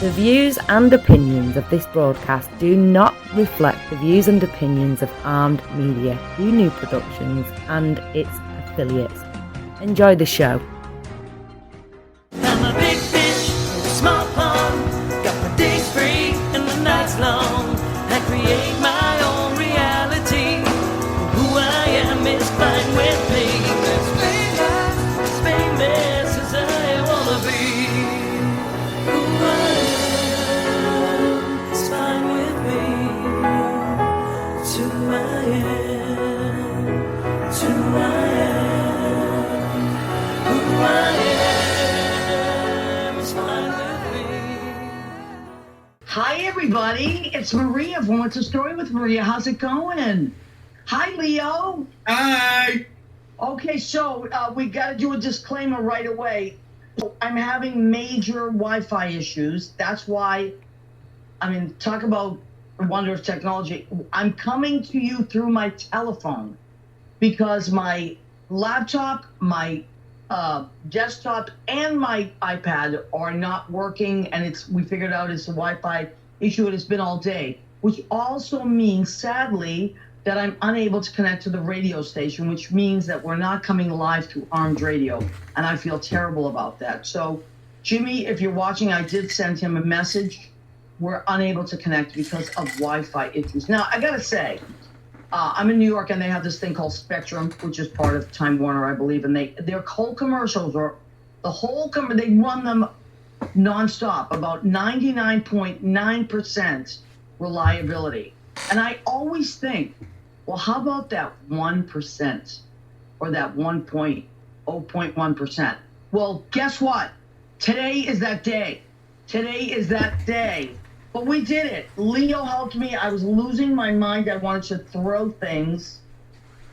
The views and opinions of this broadcast do not reflect the views and opinions of Armed Media, UNU Productions and its affiliates. Enjoy the show. I'm a big fish in a small pond. Got my days free and the nights long. I create my own reality. Who I am is fine with me. As famous as I wanna be. Who I am is fine with me. It's who I am. It's who I am. Who I am is fine with me. Hi, everybody. It's Maria from What's the Story with Maria. How's it going? Hi, Leo. Hi. Okay, so we got to do a disclaimer right away. I'm having major Wi-Fi issues. That's why, talk about the wonder of technology. I'm coming to you through my telephone because my laptop, my desktop, and my iPad are not working, and we figured out it's a Wi-Fi issue. It has been all day, which also means, sadly, that I'm unable to connect to the radio station, which means that we're not coming live through Armed Radio, and I feel terrible about that. So, Jimmy, if you're watching, I did send him a message. We're unable to connect because of Wi-Fi issues. Now, I gotta say, I'm in New York, and they have this thing called Spectrum, which is part of Time Warner, I believe, and their whole commercials are they run them nonstop, about 99.9% reliability. And I always think, well, how about that 1% or that 0.1%? Well, guess what? Today is that day. But we did it. Leo helped me. I was losing my mind. I wanted to throw things.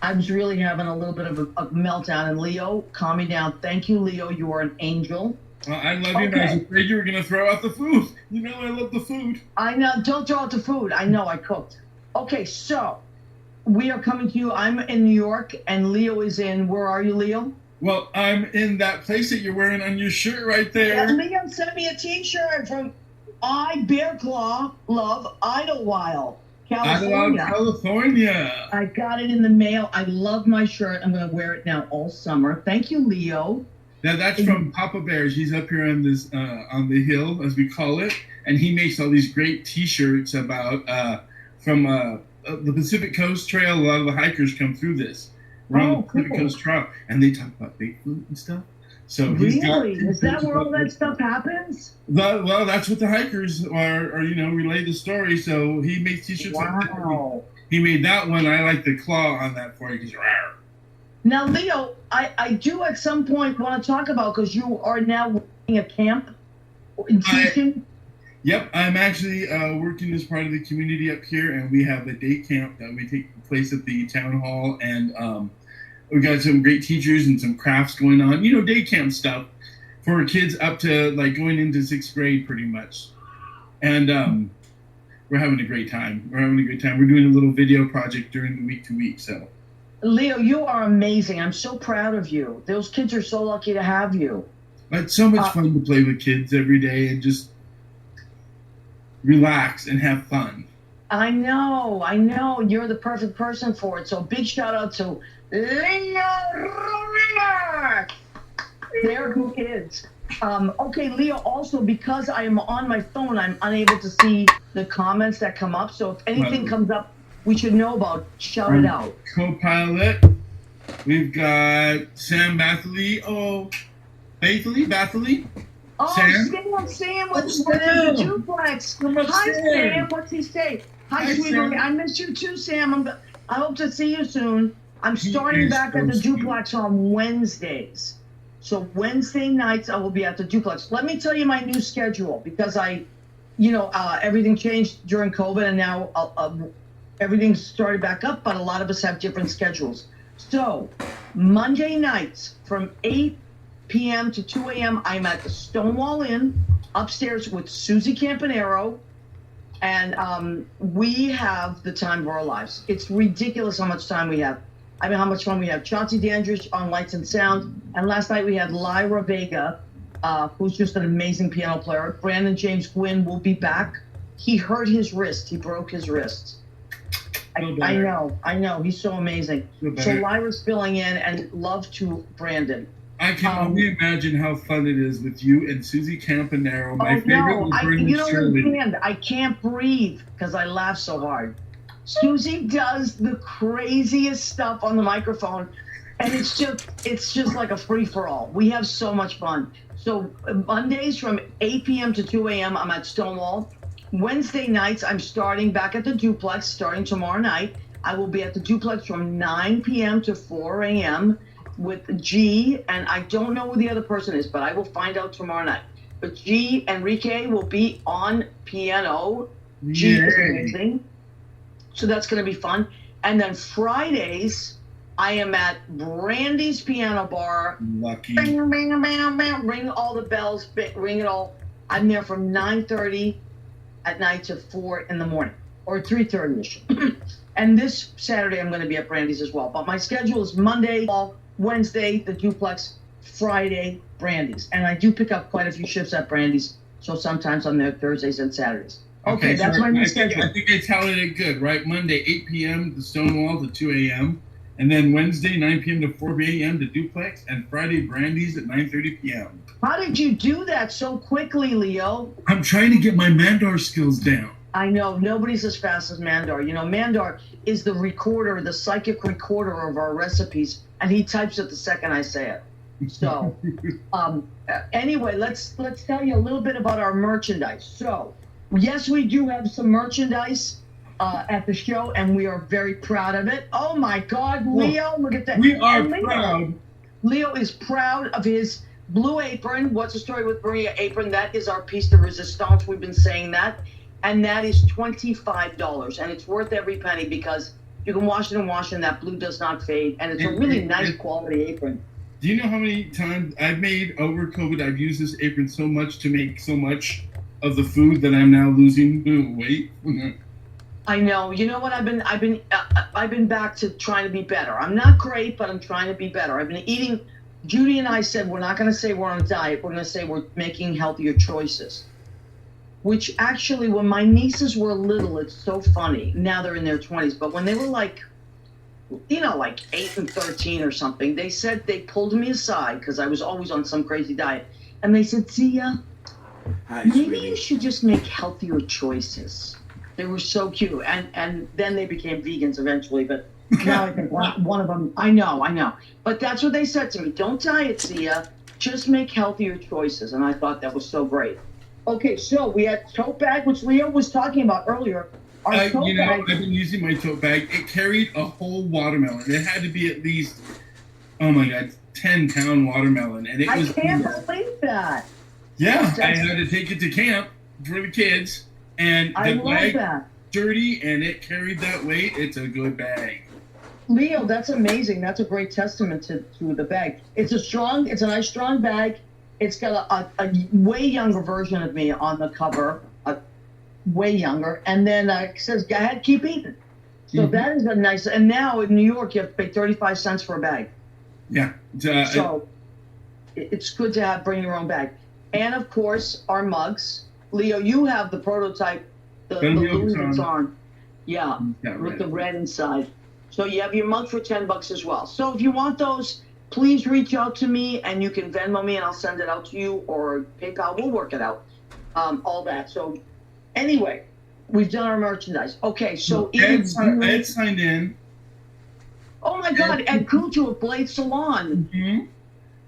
I was really having a little bit of a meltdown. And Leo, calm me down. Thank you, Leo. You are an angel. Well, I love you, and I was afraid you were going to throw out the food. You know I love the food. I know. Don't throw out the food. I know. I cooked. Okay, so we are coming to you. I'm in New York, and Leo is in. Where are you, Leo? Well, I'm in that place that you're wearing on your shirt right there. Yeah, Leo sent me a T-shirt from Bear Claw Love Idlewild, California. California. I got it in the mail. I love my shirt. I'm going to wear it now all summer. Thank you, Leo. Now that's from Papa Bears. He's up here on this on the hill, as we call it, and he makes all these great T-shirts about from the Pacific Coast Trail. A lot of the hikers come through this. We're on the Pacific Coast Trail, and they talk about Bigfoot and stuff. So really, is that where all that stuff happens? Well, that's what the hikers are relay the story. So he makes T-shirts. Wow. He made that one. I like the claw on that for you. Now, Leo, I do at some point want to talk about, because you are now working a camp in teaching. Yep, I'm actually working as part of the community up here, and we have a day camp that we take place at the town hall, and we got some great teachers and some crafts going on. Day camp stuff for kids up to going into 6th grade, pretty much. And we're having a great time. We're doing a little video project during the week to week. So, Leo, you are amazing. I'm so proud of you. Those kids are so lucky to have you. It's so much fun to play with kids every day and just relax and have fun. I know. You're the perfect person for it. So big shout out to Leo Romina. There who is. Okay, Leo, also, because I am on my phone, I'm unable to see the comments that come up. So if anything comes up we should know about, shout it out. Co-pilot, we've got Sam Bathley. Bathley. Oh, Sam, what's the duplex? Hi, Sam. What's he say? Hi, sweetheart. I miss you too, Sam. I hope to see you soon. I'm starting back at the duplex on Wednesdays. So Wednesday nights I will be at the duplex. Let me tell you my new schedule, because everything changed during COVID, and now everything's started back up, but a lot of us have different schedules. So Monday nights from 8 p.m. to 2 a.m. I'm at the Stonewall Inn upstairs with Susie Campanero, and we have the time of our lives. It's ridiculous how much time we have. How much fun we have. Chauncey Dandridge on Lights and Sound, and last night we had Lyra Vega who's just an amazing piano player. Brandon James Gwynn will be back. He hurt his wrist. He broke his wrist. I know. He's so amazing. So Lyra's filling in, and love to Brandon. I can only imagine how fun it is with you and Susie Campanaro. My favorite was Shirley. I can't breathe because I laugh so hard. Susie does the craziest stuff on the microphone, and it's just like a free-for-all. We have so much fun. So Mondays from 8 p.m. to 2 a.m. I'm at Stonewall. Wednesday nights, I'm starting back at the Duplex, starting tomorrow night. I will be at the Duplex from 9 p.m. to 4 a.m. with G, and I don't know who the other person is, but I will find out tomorrow night. But G, Enrique, will be on piano. G is amazing. So that's going to be fun. And then Fridays, I am at Brandy's Piano Bar. Lucky. Bing, bing, bing, bing, ring all the bells, ring it all. I'm there from 9:30 at night to 4 in the morning, or 3:30ish. And this Saturday, I'm going to be at Brandy's as well. But my schedule is Monday, Wednesday, the Duplex, Friday, Brandy's. And I do pick up quite a few shifts at Brandy's, so sometimes I'm there Thursdays and Saturdays. Okay, that's my new schedule. I think I tallied it good, right? Monday, 8 p.m. to Stonewall to 2 a.m. And then Wednesday, 9 p.m. to 4 a.m. to Duplex. And Friday, Brandy's at 9:30 p.m. How did you do that so quickly, Leo? I'm trying to get my Mandar skills down. I know. Nobody's as fast as Mandar. You know, Mandar is the recorder, the psychic recorder of our recipes, and he types it the second I say it. So, anyway, let's tell you a little bit about our merchandise. So, yes, we do have some merchandise at the show, and we are very proud of it. Oh, my God, Leo, look at that. We are proud. Leo is proud of his Blue Apron. What's the story with Maria Apron? That is our piece de resistance. We've been saying that. And that is $25. And it's worth every penny because you can wash it and that blue does not fade. And it's a really nice quality apron. Do you know how many times I've made over COVID? I've used this apron so much to make so much of the food that I'm now losing weight. I know. You know what? I've been back to trying to be better. I'm not great, but I'm trying to be better. I've been eating. Judy and I said we're not going to say we're on a diet. We're going to say we're making healthier choices. Which actually, when my nieces were little, it's so funny. Now they're in their 20s, but when they were like 8 and 13 or something, they said they pulled me aside because I was always on some crazy diet, and they said, "Zia, maybe you should just make healthier choices." They were so cute, and then they became vegans eventually. But now I think one of them. I know. But that's what they said to me: "Don't diet, Zia. Just make healthier choices." And I thought that was so great. Okay, so we had tote bag, which Leo was talking about earlier. I've been using my tote bag. It carried a whole watermelon. It had to be at least, 10-pound watermelon, and I can't believe that. Yeah, I had to take it to camp for the kids, and the bag dirty, and it carried that weight. It's a good bag. Leo, that's amazing. That's a great testament to the bag. It's a nice strong bag. It's got a way younger version of me on the cover, way younger. And then it says, "Go ahead, keep eating." So that is a nice. And now in New York, you have to pay 35 cents for a bag. Yeah. So it's good to bring your own bag. And of course, our mugs. Leo, you have the prototype, the Louis Vuitton. Yeah, with the red inside. So you have your mug for $10 as well. So if you want those, please reach out to me, and you can Venmo me, and I'll send it out to you, or PayPal. We'll work it out. All that. So anyway, we've done our merchandise. Okay, so Ed signed in. Oh my God, Ed Kutu of Blade Salon. Mm-hmm.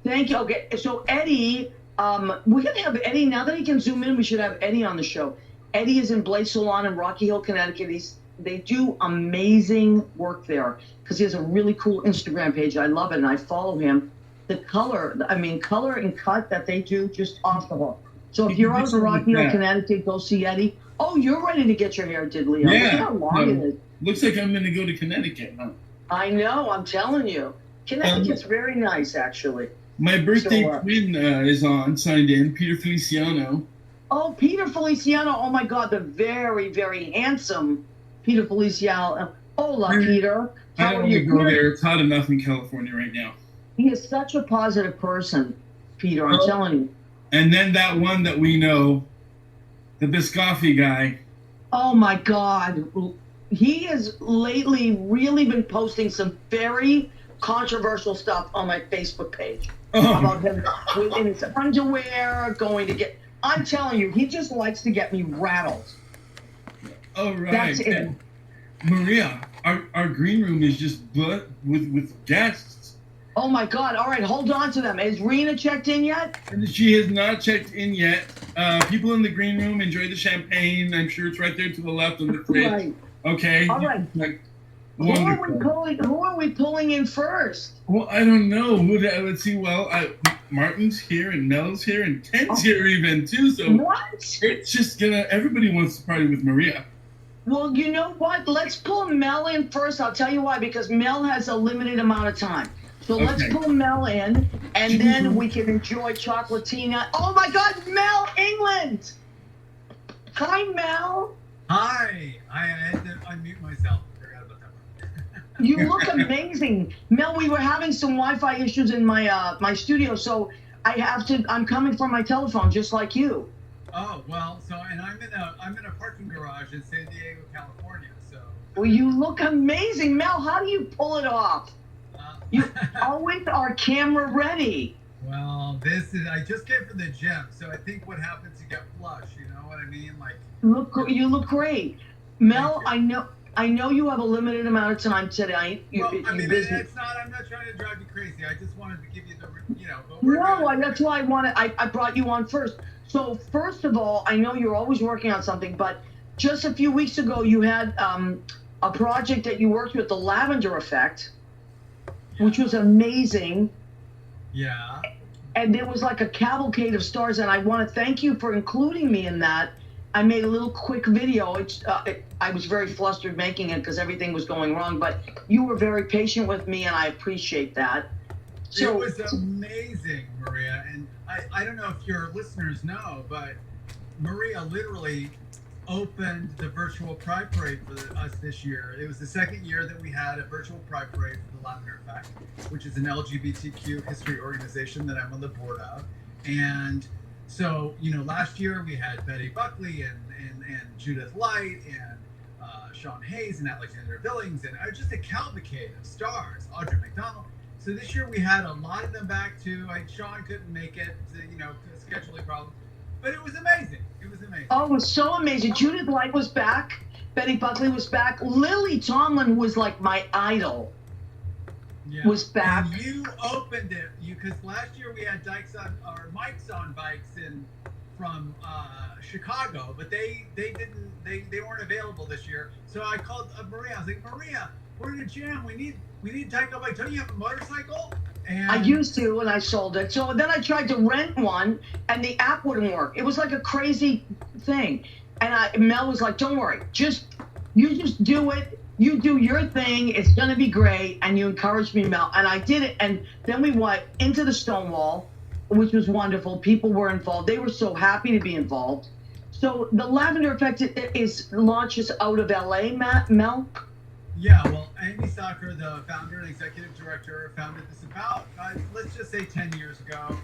Thank you. Okay, so Eddie, we're gonna have Eddie now that he can zoom in. We should have Eddie on the show. Eddie is in Blade Salon in Rocky Hill, Connecticut. They do amazing work there because he has a really cool Instagram page. I love it, and I follow him. The color and cut that they do, just off the hook. So if you're out in Rocky Hill, Connecticut, go see Eddie. Oh, you're ready to get your hair did, Leo. Yeah. Look at how long it is. Looks like I'm going to go to Connecticut, huh? I know, I'm telling you. Connecticut's very nice, actually. My birthday twin is signed in, Peter Feliciano. Oh, Peter Feliciano. Oh, my God, the very, very handsome Peter Feliciano. Hola, Peter. I don't want to go there. It's hot enough in California right now. He is such a positive person, Peter. I'm telling you. And then that one that we know, the Biscotti guy. Oh my God. He has lately really been posting some very controversial stuff on my Facebook page about him in his underwear, going to get. I'm telling you, he just likes to get me rattled. Oh, right. That's it. And Maria, our green room is just booked with guests. Oh my God. All right, hold on to them. Is Rena checked in yet? And she has not checked in yet. People in the green room enjoy the champagne. I'm sure it's right there to the left on the fridge. Right. Okay. All right. Who are we pulling in first? Well, I don't know. Let's see. Well, Martin's here and Mel's here and Ken's here even too. So what? It's just everybody wants to party with Maria. Well, you know what? Let's pull Mel in first. I'll tell you why. Because Mel has a limited amount of time. So let's pull Mel in, and then we can enjoy Chocolatina. Oh my God, Mel England! Hi, Mel. Hi. I had to unmute myself. I forgot about that. You look amazing, Mel. We were having some Wi-Fi issues in my my studio, so I'm coming from my telephone, just like you. Oh well, and I'm in a parking garage in San Diego, California. So. Well, you look amazing, Mel. How do you pull it off? You always are camera ready. Well, I just came from the gym, so I think what happens, you get flush. You know what I mean? Like. You look great, Mel. I know you have a limited amount of time today. You're busy. I'm not trying to drive you crazy. I just wanted to give you the. That's why I brought you on first. So first of all, I know you're always working on something, but just a few weeks ago you had a project that you worked with, the Lavender Effect. Which was amazing. Yeah. And it was like a cavalcade of stars, and I want to thank you for including me in that. I made a little quick video. I was very flustered making it because everything was going wrong, but you were very patient with me, and I appreciate that. So, it was amazing, Maria. And I don't know if your listeners know, but Maria literally opened the virtual Pride Parade for us this year. It was the second year that we had a virtual Pride Parade for the Lavender Effect, which is an LGBTQ history organization that I'm on the board of. And so, last year we had Betty Buckley and Judith Light and Sean Hayes and Alexander Billings and just a cavalcade of stars, Audra McDonald. So this year we had a lot of them back too. Sean couldn't make it, scheduling problems. But it was amazing. It was amazing. Oh, it was so amazing. Judith Light was back. Betty Buckley was back. Lily Tomlin was like my idol. Yeah. Was back. And you opened it. Because last year we had Mike's on bikes from Chicago, but they weren't available this year. So I called Maria. I was like, Maria, we're in a jam. We need Tyco bike. Don't you have a motorcycle? And I used to, and I sold it. So then I tried to rent one, and the app wouldn't work. It was like a crazy thing. And Mel was like, "Don't worry, you just do it. You do your thing. It's gonna be great." And you encouraged me, Mel, and I did it. And then we went into the Stonewall, which was wonderful. People were involved. They were so happy to be involved. So the Lavender Effect launches out of LA, Mel. Yeah, well, Andy Sacher, the founder and executive director, founded this about, let's just say 10 years ago,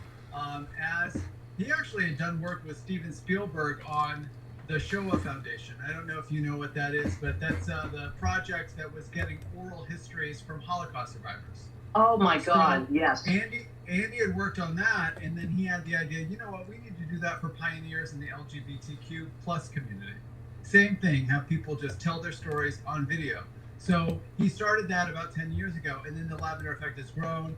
as he actually had done work with Steven Spielberg on the Shoah Foundation. I don't know if you know what that is, but that's the project that was getting oral histories from Holocaust survivors. Oh my God, yes. Andy had worked on that, and then he had the idea, you know what, we need to do that for pioneers in the LGBTQ plus community. Same thing, have people just tell their stories on video. So he started that about 10 years ago, and then the Lavender Effect has grown,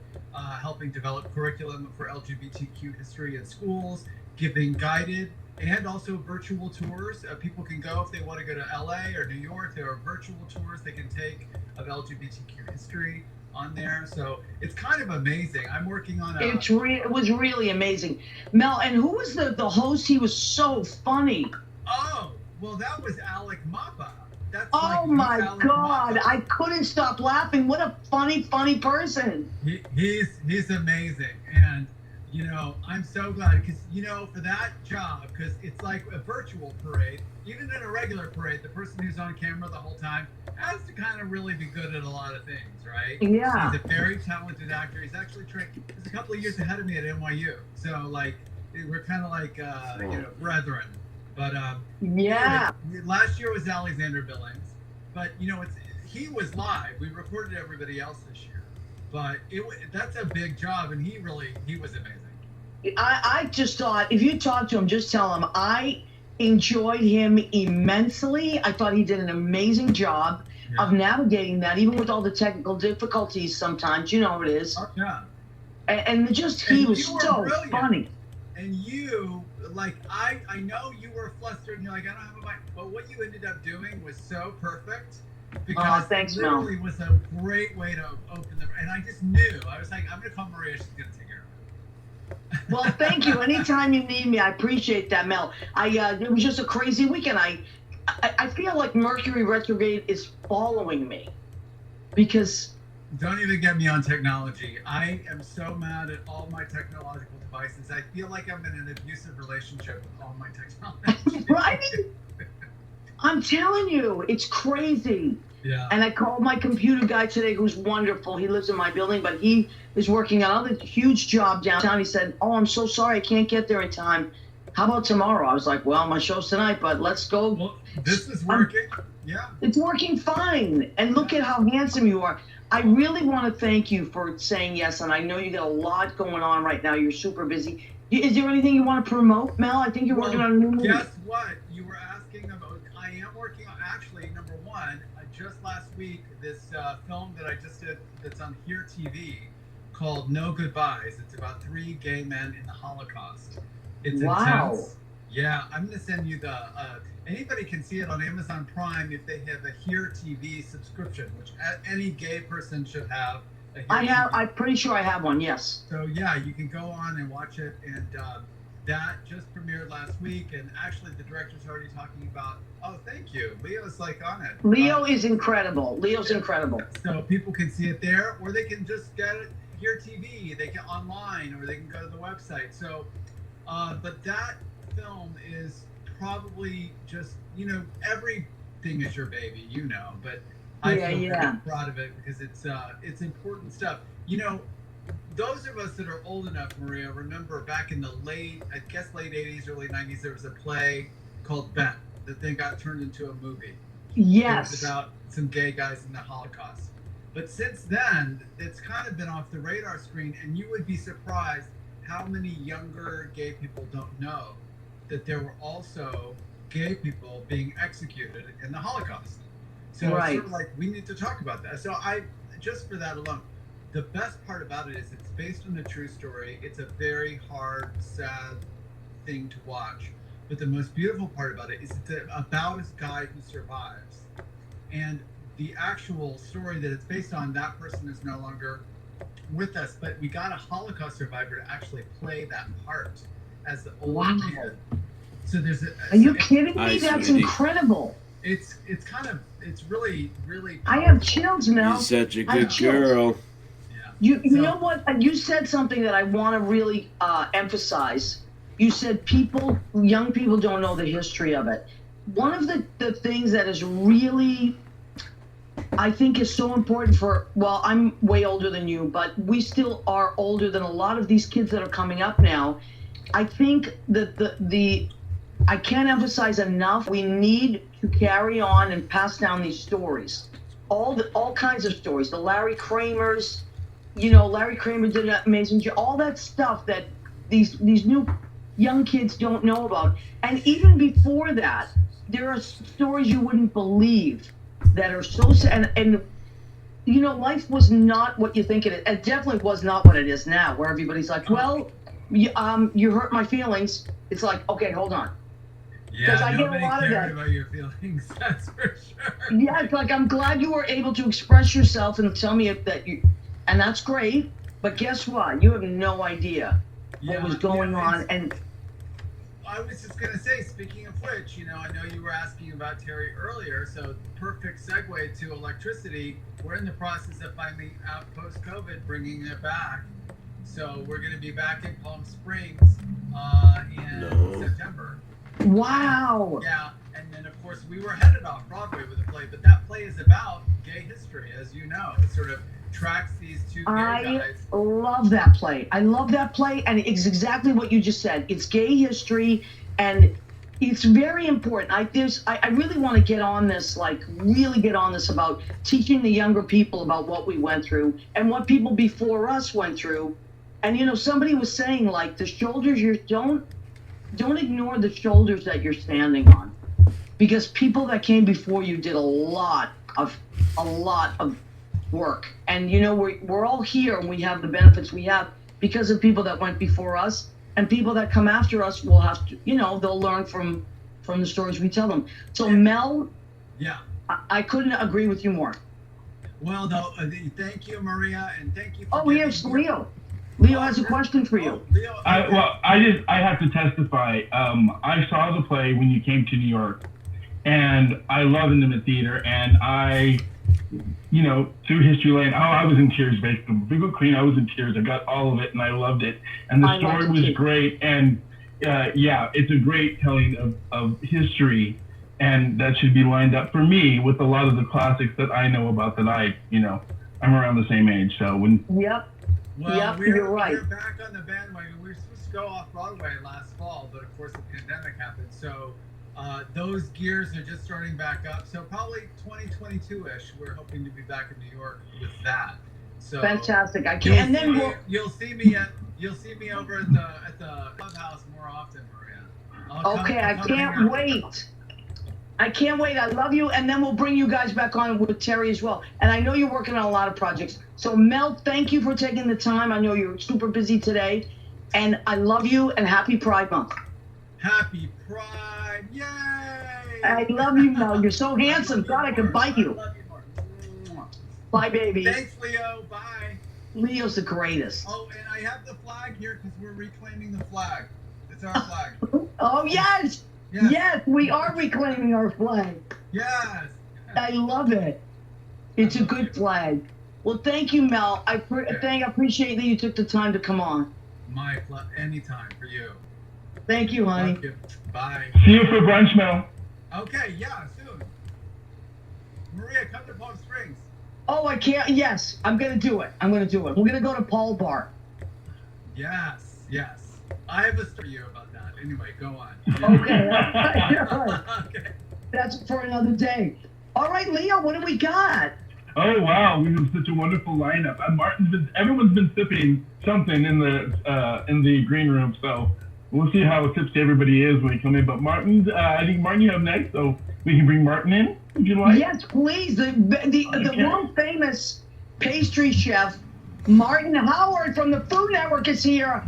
helping develop curriculum for LGBTQ history in schools, giving guided and also virtual tours. People can go if they want to go to LA or New York. There are virtual tours they can take of LGBTQ history on there. So it's kind of amazing. I'm working on It was really amazing. Mel, and who was the host? He was so funny. Oh, well, that was Alec Mapa. Oh my God! I couldn't stop laughing. What a funny person. He's amazing, and I'm so glad because for that job, because it's like a virtual parade. Even in a regular parade, the person who's on camera the whole time has to kind of really be good at a lot of things, right? Yeah. He's a very talented actor. He's actually trained. He's a couple of years ahead of me at NYU, so we're kind of like brethren. But Yeah. last year was Alexander Billings, but he was live. We recorded everybody else this year, but that's a big job, and he was amazing. I just thought, if you talk to him, just tell him I enjoyed him immensely. I thought he did an amazing job of navigating that, even with all the technical difficulties sometimes. You know how it is. Oh, yeah. And he was so brilliant. funny. And you, I know you were flustered, and you're like, I don't have a mic. But what you ended up doing was so perfect. Because thanks, it Mel. literally was a great way to open the. And I just knew. I was like, I'm going to call Maria. She's going to take care of it. Well, thank you. Anytime you need me, I appreciate that, Mel. It was just a crazy weekend. I feel like Mercury retrograde is following me because. Don't even get me on technology. I am so mad at all my technological devices. I feel like I'm in an abusive relationship with all my technology. Right? I'm telling you, it's crazy. Yeah. And I called my computer guy today, who's wonderful. He lives in my building, but he is working on another huge job downtown. He said, "Oh, I'm so sorry, I can't get there in time. How about tomorrow?" I was like, "Well, my show's tonight, but let's go." Well, this is working. Yeah. It's working fine. And look at how handsome you are. I really want to thank you for saying yes, and I know you got a lot going on right now. You're super busy. Is there anything you want to promote, Mel? I think you're working on a new movie. Guess what? You were asking about. I am working on. Actually, number one, just last week, this film that I just did that's on Here TV called No Goodbyes. It's about 3 gay men in the Holocaust. It's intense. Yeah, I'm going to send you the. Anybody can see it on Amazon Prime if they have a Here TV subscription, which any gay person should have. I'm pretty sure I have one. Yes. So yeah, you can go on and watch it, and that just premiered last week. And actually, the director's already talking about. Oh, thank you. Leo's on it. Leo is incredible. Leo's incredible. So people can see it there, or they can just get it Here TV. They can online, or they can go to the website. So, but that film is probably just everything is your baby, but I feel very proud of it because it's important stuff. Those of us that are old enough, Maria, remember back in the late 80s, early 90s, there was a play called Ben that then got turned into a movie. Yes. It was about some gay guys in the Holocaust. But since then, it's kind of been off the radar screen, and you would be surprised how many younger gay people don't know that there were also gay people being executed in the Holocaust. So it's sort of like we need to talk about that. So just for that alone, the best part about it is it's based on a true story. It's a very hard, sad thing to watch. But the most beautiful part about it is it's about a guy who survives. And the actual story that it's based on, that person is no longer with us. But we got a Holocaust survivor to actually play that part as the old man. So there's Are you kidding me? That's incredible. It's really, really powerful. I have chills, Mel. You're such a good girl. Yeah. You know what? You said something that I want to really emphasize. You said young people don't know the history of it. One of the things that is really, I think, is so important I'm way older than you, but we still are older than a lot of these kids that are coming up now. I think that I can't emphasize enough, we need to carry on and pass down these stories. All kinds of stories. The Larry Kramers, Larry Kramer did an amazing job. All that stuff that these new young kids don't know about. And even before that, there are stories you wouldn't believe that are so sad. And life was not what you think it is. It definitely was not what it is now, where everybody's like, well, you hurt my feelings. It's like, okay, hold on. Yeah, I get a lot of that. About your feelings, that's for sure. Yeah, it's like, I'm glad you were able to express yourself and tell me and that's great. But guess what? You have no idea what was going on. And I was just going to say, speaking of which, I know you were asking about Terry earlier, so perfect segue to electricity. We're in the process of finally, out post-COVID, bringing it back. So we're going to be back in Palm Springs in September. Wow. Yeah, and then of course we were headed off Broadway with a play, but that play is about gay history, as you know. It's sort of tracks these two gay I guys. love that play. I love that play, and it's exactly what you just said. It's gay history, and it's very important. I really want to get on this, like really get on this about teaching the younger people about what we went through and what people before us went through. And you know, somebody was saying like the shoulders don't ignore the shoulders that you're standing on, because people that came before you did a lot of work. And you know, we're all here and we have the benefits we have because of people that went before us. And people that come after us will have to, you know, they'll learn from the stories we tell them. So Mel, Yeah. I couldn't agree with you more. Well, no, thank you, Maria, and thank you. For Oh, here's Leo. Leo has a question for you. Leo, I have to testify. I saw the play when you came to New York, and I love Intimate Theater, and I, you know, through History Lane, I was in tears basically. Big Queen, I was in tears. I got all of it, and I loved it. And the story was great, and yeah, it's a great telling of history, and that should be lined up for me with a lot of the classics that I know about that I'm around the same age. So when Yep. Well, Yep, you're right. We're back on the bandwagon. We were supposed to go off Broadway last fall, but of course the pandemic happened. So those gears are just starting back up. So probably 2022-ish, we're hoping to be back in New York with that. So Fantastic. I can't. And then you'll see me over at the clubhouse more often, Maria. Okay, I can't wait. I can't wait. I love you. And then we'll bring you guys back on with Terry as well. And I know you're working on a lot of projects. So Mel, thank you for taking the time. I know you're super busy today. And I love you and happy Pride Month. Happy Pride. Yay! I love you, Mel. You're so handsome. God, I could bite you. I love you more. Bye, baby. Thanks, Leo. Bye. Leo's the greatest. Oh, and I have the flag here because we're reclaiming the flag. It's our flag. Oh, yes. Yes. Yes, we are reclaiming our flag. Yes. I love it. It's a good flag. Well, thank you, Mel. I appreciate that you took the time to come on. My anytime for you. Thank you, honey. Thank you. Bye. see you for brunch, Mel. Okay, yeah, soon. Maria, come to Palm Springs. Oh, I can't. Yes, I'm going to do it. We're going to go to Paul Bar. Yes, yes. I have a story for you about that. Anyway, go on. Okay. All right. Okay. That's for another day. All right, Leo, what do we got? Oh wow, we have such a wonderful lineup. Everyone's been sipping something in the green room, so we'll see how tipsy everybody is when we come in. But I think Martin, you have next, so we can bring Martin in. Would you like? Yes, please. The world famous pastry chef Martin Howard from the Food Network is here.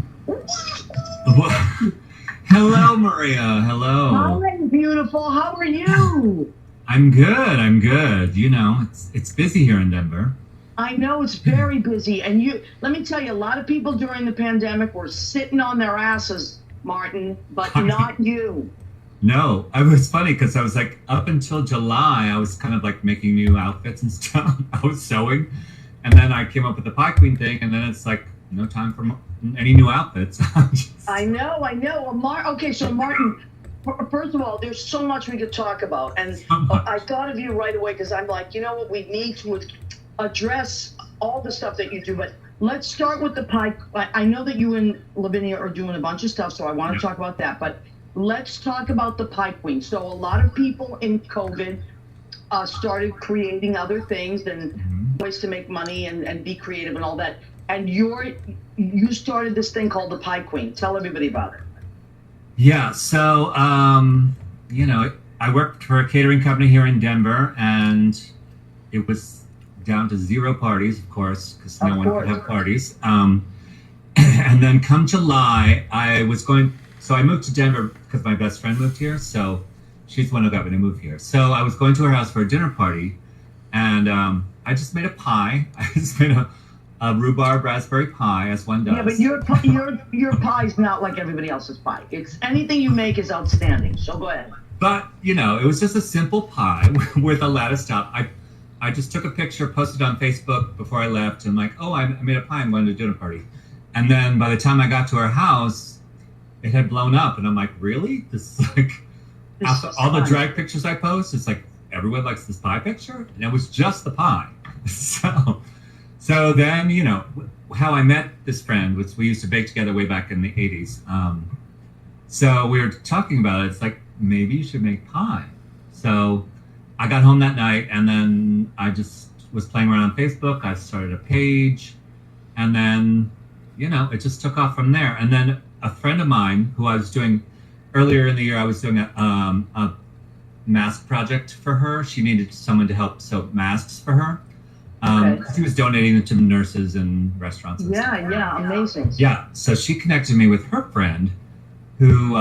Hello, Maria. Hello. Hi, beautiful. How are you? I'm good. You know, it's busy here in Denver. I know it's very busy. And let me tell you, a lot of people during the pandemic were sitting on their asses, Martin, but not you. No, it was funny because I was like, up until July, I was kind of like making new outfits and stuff. I was sewing. And then I came up with the Pie Queen thing. And then it's like, no time for any new outfits. I know. Okay, so Martin, first of all, there's so much we could talk about. And I thought of you right away because I'm like, you know what, we need to address all the stuff that you do. But let's start with the pie. I know that you and Lavinia are doing a bunch of stuff, so I want to talk about that. But let's talk about the Pie Queen. So a lot of people in COVID started creating other things and ways to make money and be creative and all that. And you started this thing called the Pie Queen. Tell everybody about it. Yeah, so, you know, I worked for a catering company here in Denver, and it was down to 0 parties, of course, because no one could have parties. And then come July, I moved to Denver because my best friend moved here, so she's the one who got me to move here. So I was going to her house for a dinner party, and I just made a pie. I just made a rhubarb raspberry pie, as one does. Yeah, but your pie's not like everybody else's pie. It's anything you make is outstanding. So go ahead. But you know, it was just a simple pie with a lattice top. I just took a picture, posted on Facebook before I left, and like, oh, I made a pie. I'm going to a dinner party. And then by the time I got to her house, it had blown up, and I'm like, really? This is like after all the drag pictures I post, it's like everyone likes this pie picture, and it was just the pie. So then, you know, how I met this friend, which we used to bake together way back in the 80s. So we were talking about it. It's like, maybe you should make pie. So I got home that night, and then I just was playing around on Facebook. I started a page, and then, you know, it just took off from there. And then a friend of mine who I was doing earlier in the year, I was doing a mask project for her. She needed someone to help sew masks for her. She was donating them to nurses and restaurants. And stuff. Yeah, amazing. Yeah, so she connected me with her friend who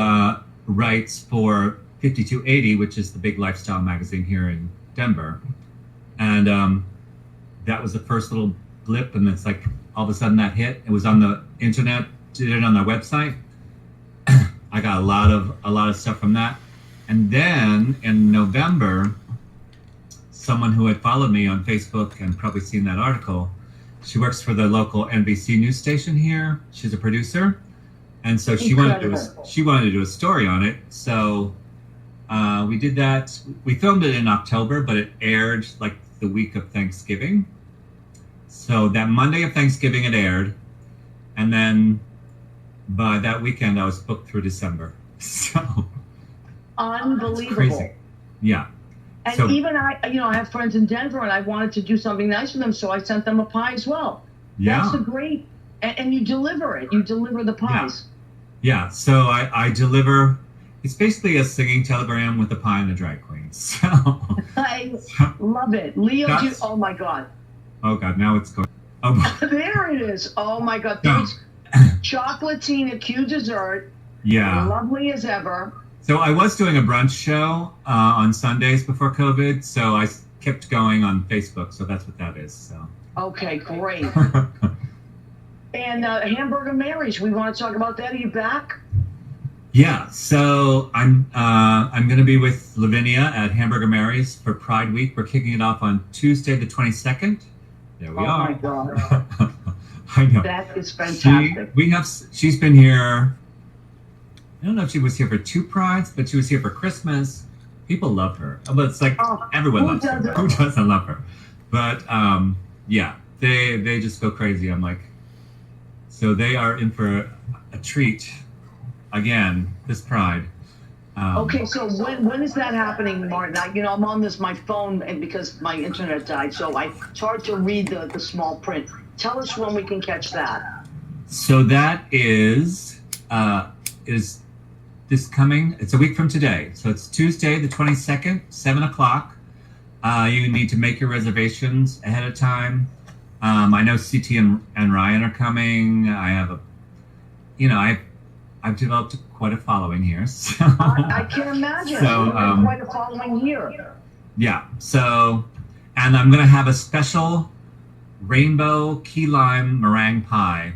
writes for 5280, which is the big lifestyle magazine here in Denver. And that was the first little blip, and it's like all of a sudden that hit. It was on the internet, did it on their website. I got a lot of stuff from that. And then in November, someone who had followed me on Facebook and probably seen that article, she works for the local NBC news station here. She's a producer. And so she wanted to do a story on it. So we did that. We filmed it in October, but it aired like the week of Thanksgiving. So that Monday of Thanksgiving it aired. And then by that weekend, I was booked through December. So unbelievable. Crazy. Yeah. And so, even I have friends in Denver, and I wanted to do something nice for them, so I sent them a pie as well. Yeah. That's a great, and you deliver it. You deliver the pies. Yeah. So I deliver. It's basically a singing telegram with a pie and a drag queen. So I love it. Leo, oh my God. Oh God, now it's going. Oh. There it is. Oh my God. There's Chocolatine Q dessert. Yeah. Lovely as ever. So I was doing a brunch show on Sundays before COVID, so I kept going on Facebook. So that's what that is. So. Okay, great. And Hamburger Mary's, we want to talk about that. Are you back? Yeah. So I'm going to be with Lavinia at Hamburger Mary's for Pride Week. We're kicking it off on Tuesday, the 22nd. There we are. Oh my God. I know. That is fantastic. She's been here. I don't know if she was here for 2 Prides, but she was here for Christmas. People love her. But it's like everyone loves her. Who doesn't love her? But yeah, they just go crazy. I'm like, so they are in for a treat again this Pride. Okay, so when is that happening, Martin? I'm on my phone, and because my internet died, so it's hard to read the small print. Tell us when we can catch that. So that is this coming. It's a week from today. So it's Tuesday, the 22nd, 7:00. You need to make your reservations ahead of time. I know CT and Ryan are coming. I have I've developed quite a following here. So I can imagine. So quite a following here. Yeah. So, and I'm gonna have a special rainbow key lime meringue pie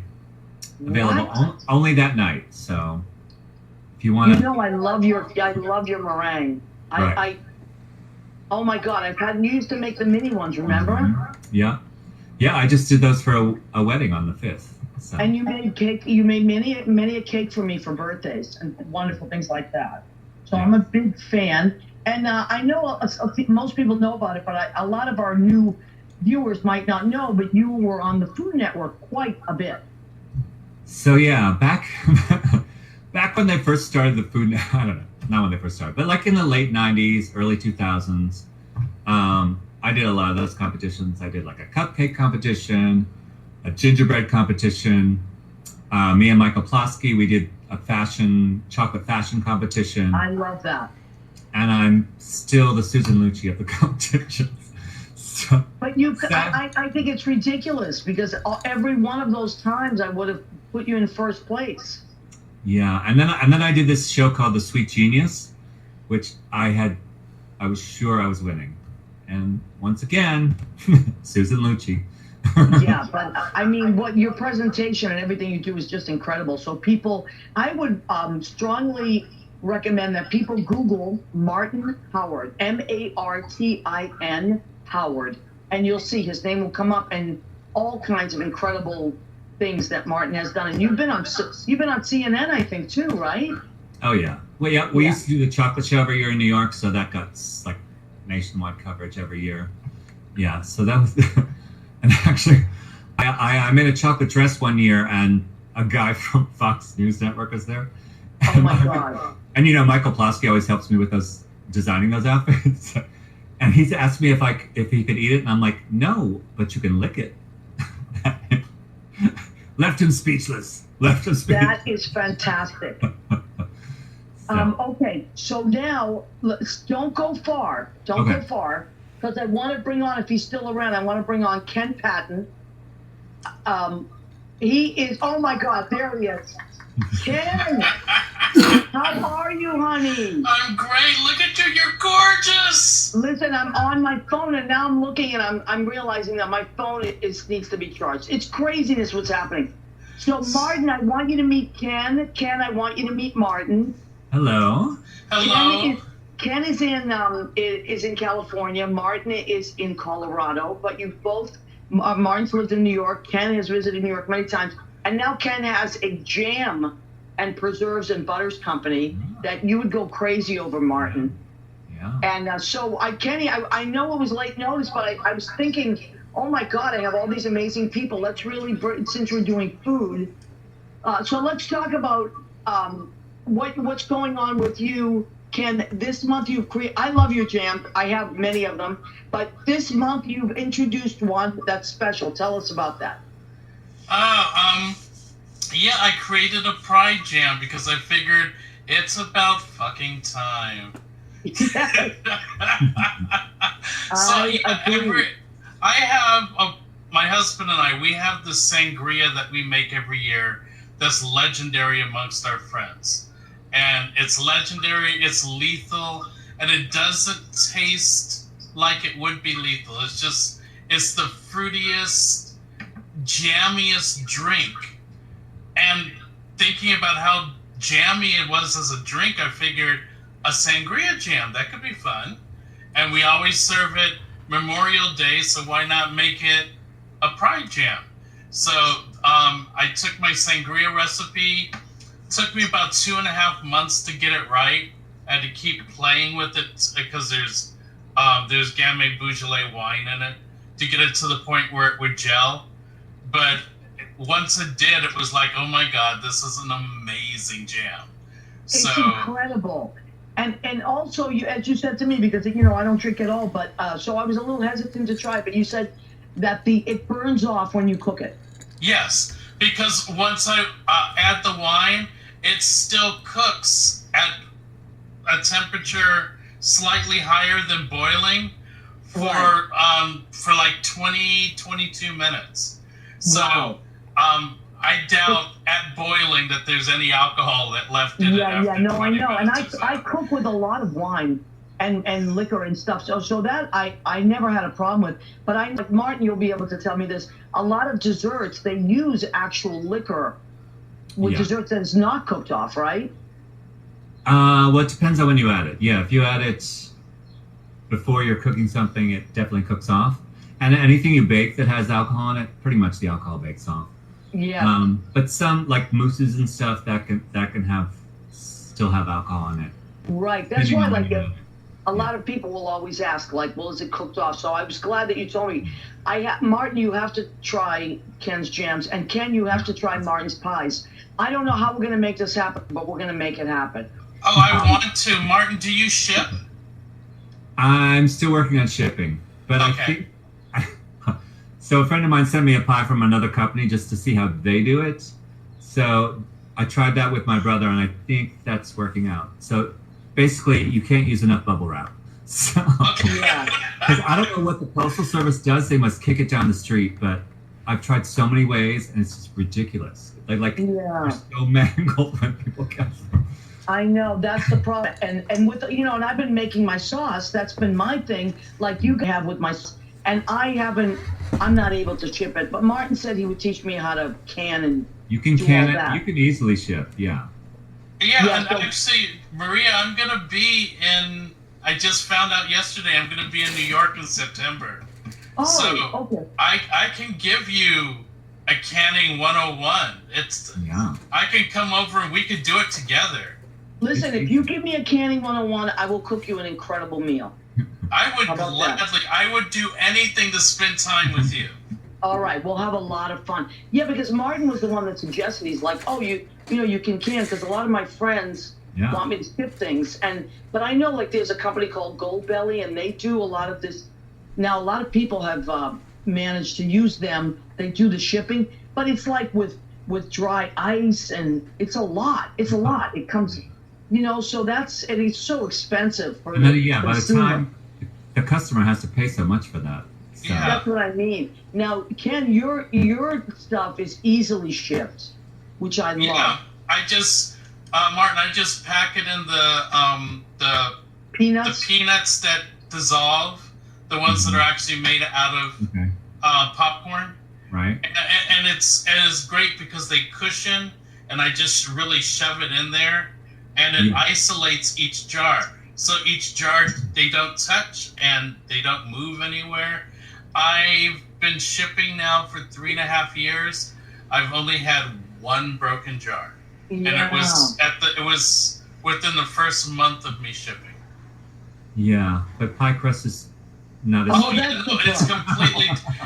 available only that night. So if you want to, I love your meringue. Right. Oh my God, you used to make the mini ones, remember? Mm-hmm. Yeah. I just did those for a wedding on the 5th. So. And you made cake. You made many a cake for me for birthdays and wonderful things like that. So I'm a big fan, and I know most people know about it, but a lot of our new viewers might not know. But you were on the Food Network quite a bit. So yeah, back when they first started the Food, I don't know, not when they first started, but like in the late 90s, early 2000s, I did a lot of those competitions. I did like a cupcake competition, a gingerbread competition. Me and Michael Plosky, we did a chocolate fashion competition. I love that. And I'm still the Susan Lucci of the competitions. So, but I think it's ridiculous because every one of those times I would have put you in first place. Yeah, and then I did this show called The Sweet Genius, which I was sure I was winning. And once again, Susan Lucci. Yeah, but I mean, what your presentation and everything you do is just incredible. So I would strongly recommend that people Google Martin Howard, Martin Howard, and you'll see his name will come up and all kinds of incredible things that Martin has done. And you've been on CNN, I think, too, right? Oh yeah. Well, yeah, we used to do the chocolate show every year in New York, so that got like nationwide coverage every year. Yeah, so that was. And actually, I made a chocolate dress one year, and a guy from Fox News Network was there. Oh my God. And you know, Michael Plosky always helps me with designing those outfits. And he's asked me if he could eat it, and I'm like, no, but you can lick it. Left him speechless. That is fantastic. Okay, so now don't go far. Don't go far, because I want to bring on, if he's still around, I want to bring on Ken Patton. He is. Oh my God, there he is. Ken, how are you, honey? I'm great. Look at you. You're gorgeous. Listen, I'm on my phone, and now I'm looking, and I'm realizing that my phone needs to be charged. It's craziness what's happening. So, Martin, I want you to meet Ken. Ken, I want you to meet Martin. Hello. Hello. Ken is in California. Martin is in Colorado. But you both, Martin's lived in New York. Ken has visited New York many times. And now Ken has a jam and preserves and butters company that you would go crazy over, Martin. Yeah. And so, Kenny, I know it was late notice, but I was thinking, oh my God, I have all these amazing people. Let's really, since we're doing food, so let's talk about what's going on with you, Ken. This month you've created, I love your jam. I have many of them, but this month you've introduced one that's special. Tell us about that. Yeah, I created a pride jam because I figured it's about fucking time. My husband and I, we have the sangria that we make every year that's legendary amongst our friends. And it's legendary, it's lethal, and it doesn't taste like it would be lethal. It's the fruitiest, jammiest drink. And thinking about how jammy it was as a drink, I figured a sangria jam, that could be fun. And we always serve it Memorial Day, so why not make it a pride jam? So I took my sangria recipe. Took me about 2.5 months to get it right. I had to keep playing with it because there's Gamay Beaujolais wine in it to get it to the point where it would gel. But once it did, it was like, oh my God, this is an amazing jam. It's incredible. And also, as you said to me, because I don't drink at all, but so I was a little hesitant to try it, but you said that it burns off when you cook it. Yes, because once I add the wine, it still cooks at a temperature slightly higher than boiling for like 22 minutes. So I doubt at boiling that there's any alcohol left in it. Yeah, no, I know. And I cook with a lot of wine and liquor and stuff. So that I never had a problem with. But Martin, you'll be able to tell me this. A lot of desserts, they use actual liquor with desserts that is not cooked off, right? Well, it depends on when you add it. Yeah, if you add it before you're cooking something, it definitely cooks off. And anything you bake that has alcohol in it, pretty much the alcohol bakes off. Yeah. But some like mousses and stuff that can still have alcohol in it. Right. That's why a lot of people will always ask, well, is it cooked off? So I was glad that you told me. Martin, you have to try Ken's jams, and Ken, you have to try Martin's pies. I don't know how we're going to make this happen, but we're going to make it happen. Oh, I want to. Martin, do you ship? I'm still working on shipping, but I think. So a friend of mine sent me a pie from another company just to see how they do it. So I tried that with my brother, and I think that's working out. So basically, you can't use enough bubble wrap. So, because I don't know what the Postal Service does. They must kick it down the street, but I've tried so many ways, and it's just ridiculous. They're so mangled when people get them. I know, that's the problem. And with and I've been making my sauce. That's been my thing, like you have with my. And I'm not able to ship it. But Martin said he would teach me how to can and. You can can it. You can easily ship. Yeah. Yeah, and actually, Maria, I'm going to be in. I just found out yesterday I'm going to be in New York in September. Oh, so okay. I can give you a canning 101. I can come over and we could do it together. Listen, if you give me a canning 101, I will cook you an incredible meal. I would gladly. I would do anything to spend time with you. All right, we'll have a lot of fun. Yeah, because Martin was the one that suggested. He's like, oh, you know, you can because a lot of my friends want me to ship things, but I know like there's a company called Goldbelly, and they do a lot of this. Now a lot of people have managed to use them. They do the shipping, but it's like with dry ice, and it's a lot. It's a lot. It comes, you know, so it's so expensive for and then, the by the consumer. time the customer has to pay so much for that. So. Yeah. That's what I mean. Now, Ken, your stuff is easily shipped, which I love. Yeah, I just Martin, I just pack it in the Peanuts. The peanuts that dissolve, the ones that are actually made out of popcorn. Right. And it's great because they cushion, and I just really shove it in there, and it isolates each jar. So each jar, they don't touch and they don't move anywhere. I've been shipping now for 3.5 years. I've only had one broken jar, and it was within the first month of me shipping. Yeah, but pie crust is not as. Oh yeah, no,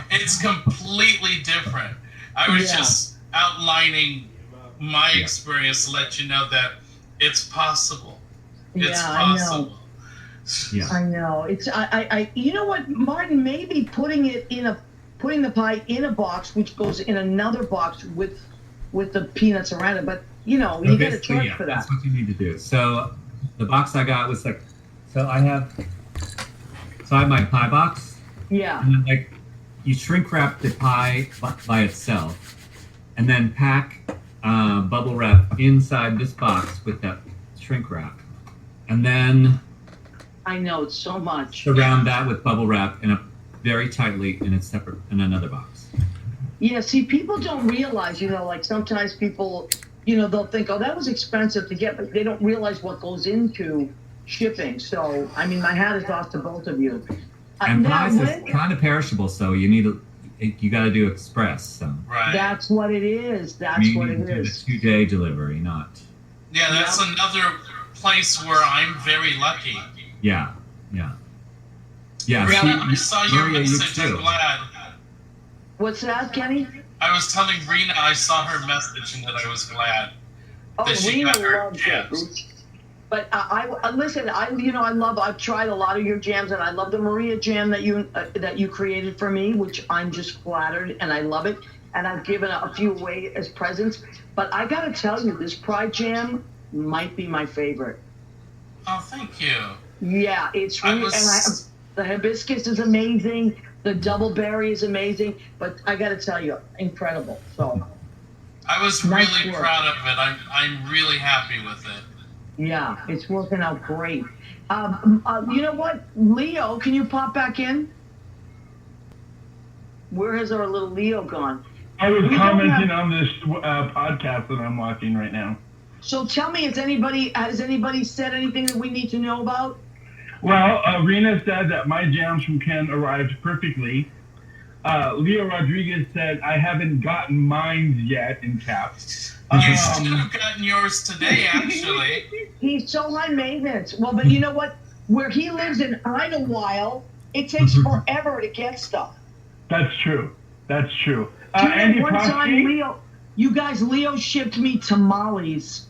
it's completely different. I was just outlining my experience to let you know that it's possible. It's possible. Yeah. I know. It's I you know what, Martin, maybe putting the pie in a box which goes in another box with the peanuts around it, but you know, you gotta charge for that. That's what you need to do. So the box I got was like, I have my pie box. Yeah. And then, like, you shrink wrap the pie by itself, and then pack bubble wrap inside this box with that shrink wrap, and then I know, it's so much. Surround that with bubble wrap very tightly in another box. Yeah, see, people don't realize, you know, like sometimes people, you know, they'll think, oh, that was expensive to get, but they don't realize what goes into shipping. So, I mean, my hat is off to both of you. And pies is kind of perishable, so you got to do express. So. Right. That's what it is. That's what it is. The 2-day delivery, not. Yeah, that's another place where I'm very lucky. Yeah. I saw your message. I'm glad. What's that, Kenny? I was telling Rena I saw her message and that I was glad that she Rena got her loves jams. it. But I listen. I've tried a lot of your jams, and I love the Maria jam that you created for me, which I'm just flattered, and I love it. And I've given a few away as presents. But I gotta tell you, this Pride jam might be my favorite. Oh, thank you. Yeah, it's really, the hibiscus is amazing. The double berry is amazing. But I got to tell you, incredible. So I was really proud of it. I'm really happy with it. Yeah, it's working out great. You know what, Leo? Can you pop back in? Where has our little Leo gone? I was commenting on this podcast that I'm watching right now. So tell me, has anybody said anything that we need to know about? Well, Rena said that my jams from Ken arrived perfectly. Leo Rodriguez said, I haven't gotten mine yet, in caps. You should have gotten yours today, actually. He's so high maintenance. Well, but you know what? Where he lives in Idlewild, it takes forever to get stuff. That's true. That's true. Andy one time, Leo shipped me tamales,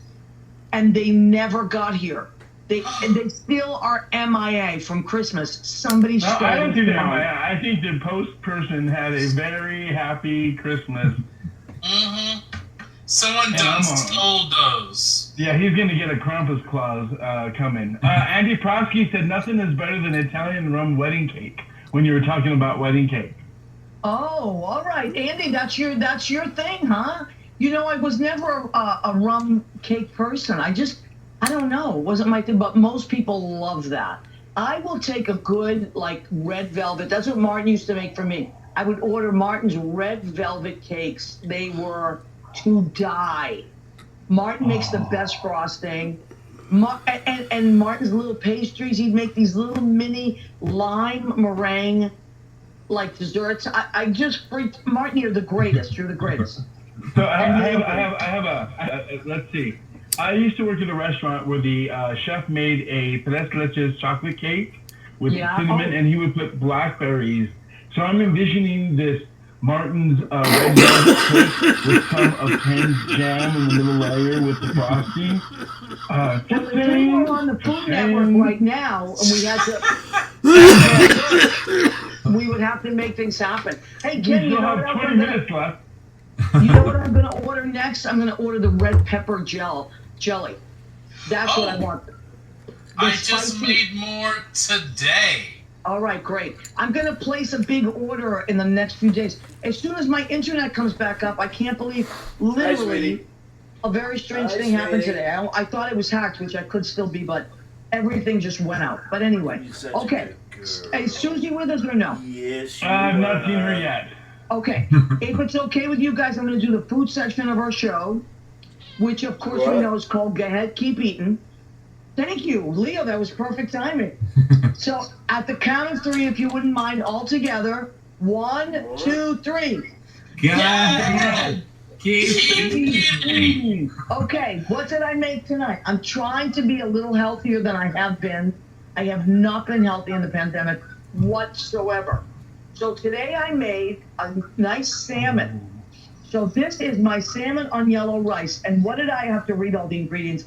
and they never got here. They still are MIA from Christmas. Somebody stole I don't think they're MIA. I think the post person had a very happy Christmas. Mm-hmm. Someone done stole those. Yeah, he's going to get a Krampus clause coming. Andy Prosky said nothing is better than Italian rum wedding cake when you were talking about wedding cake. Oh, all right, Andy, that's your thing, huh? You know, I was never a rum cake person. I don't know. It wasn't my thing, but most people love that. I will take a good, like, red velvet. That's what Martin used to make for me. I would order Martin's red velvet cakes. They were to die. Martin makes the best frosting. And Martin's little pastries, he'd make these little mini lime meringue, like, desserts. I just freaked. Martin, you're the greatest. You're the greatest. So I have let's see. I used to work at a restaurant where the chef made a tres leches chocolate cake with cinnamon, and he would put blackberries. So I'm envisioning this Martin's red velvet cake with some of Ken's jam in the middle layer with the frosting. Just saying. We're on the Food Network right now, and we had to. We would have to make things happen. Hey, Kenny, you have 20 minutes left. You know what I'm going to order next? I'm going to order the red pepper jelly. That's what I want. I just made more today. All right, great. I'm going to place a big order in the next few days. As soon as my internet comes back up, I can't believe, literally, a very strange thing happened today. I thought it was hacked, which I could still be, but everything just went out. But anyway, okay. Is Susie with us or no? Yes, I've not seen her yet. Okay. If it's okay with you guys, I'm going to do the food section of our show, which, of course, we know is called Go Ahead, Keep Eating. Thank you, Leo. That was perfect timing. So at the count of 3, if you wouldn't mind, all together. 1, 2, 3. Yeah. Okay, what did I make tonight? I'm trying to be a little healthier than I have been. I have not been healthy in the pandemic whatsoever. So today I made a nice salmon. So this is my salmon on yellow rice. And what did I have to read all the ingredients?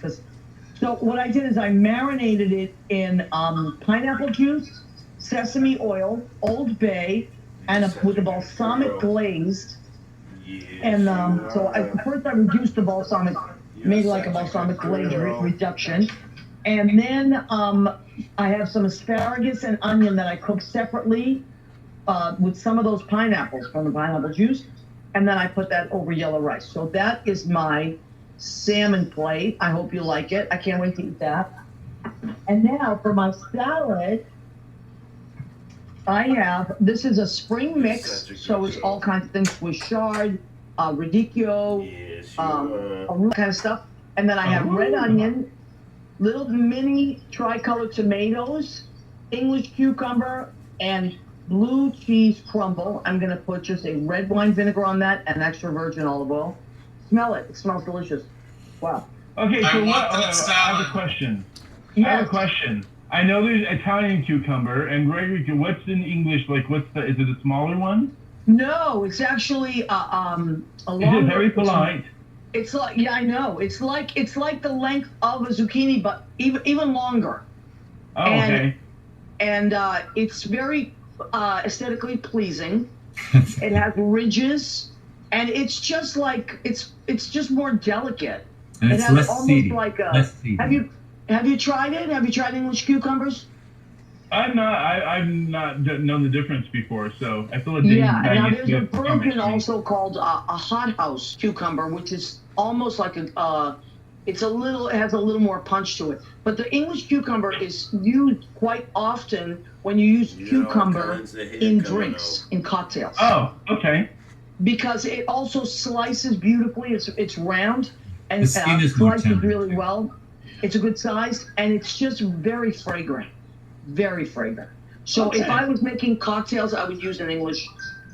So what I did is I marinated it in pineapple juice, sesame oil, Old Bay, and with a balsamic glazed. And first I reduced the balsamic, made like a balsamic glaze reduction. And then I have some asparagus and onion that I cooked separately with some of those pineapples from the pineapple juice. And then I put that over yellow rice. So that is my salmon plate. I hope you like it. I can't wait to eat that. And now for my salad, this is a spring mix, so it's all kinds of things, Swiss chard, radicchio, all that kind of stuff. And then I have red onion, little mini tricolored tomatoes, English cucumber, and blue cheese crumble. I'm going to put just a red wine vinegar on that and extra virgin olive oil. Smell it. It smells delicious. Wow. Okay, so I have a question. Yes. I have a question. I know there's Italian cucumber and Gregory. What's in English? Like, is it a smaller one? No, it's actually a long. Is it very polite? It's like, yeah, I know. It's like the length of a zucchini, but even longer. Oh, okay. And it's very aesthetically pleasing. It has ridges, and it's just like it's just more delicate. And it's less seedy. Less seedy. Have you tried it? Have you tried English cucumbers? I've not known the difference before, so I feel like now there's a version also called a hothouse cucumber, which is almost like it has a little more punch to it. But the English cucumber is used quite often when you use cucumber in drinks, in cocktails. Oh, okay. Because it also slices beautifully. It's round and the skin is slices really well. It's a good size, and it's just very fragrant. Very fragrant. So if I was making cocktails, I would use an English